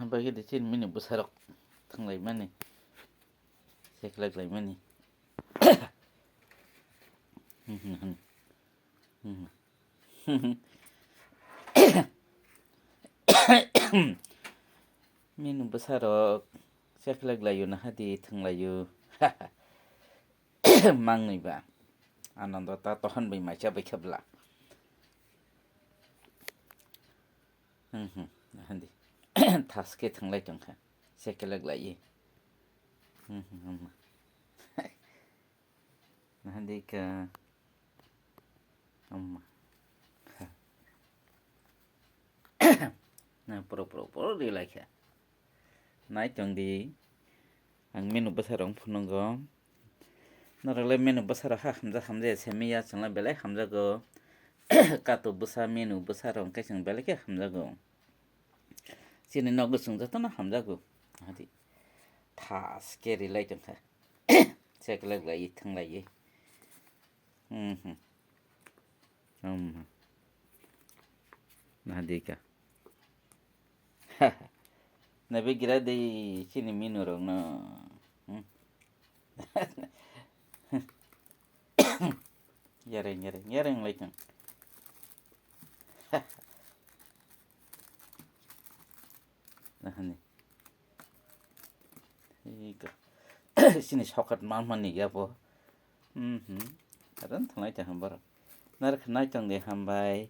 bagi di chin mini busarok thanglai mani seklaklai mani mini busarok seklaklayu na hadi thanglaiyu mangnui ba anando ta tohan bai macha bai khabla handi taske thanglai tongkha seklaklayi handi ka amma na pro di laikha nai tong di ang menu basarong phunongo narale menu basara ha hamja semiya changla belai hamjago kato busa menu busarong kaisang belai ke hamjago sini nogo sungjato na hamjago hadi taske rilai tongkha seklaklayi thanglaiyi Nadika. Nabi kira di sini minurong no. Yareng lagi. Nah ni. Ika. Sini sokat man ni ya po. Adan thanglai ta hambar. Nar khnai tong de hambai.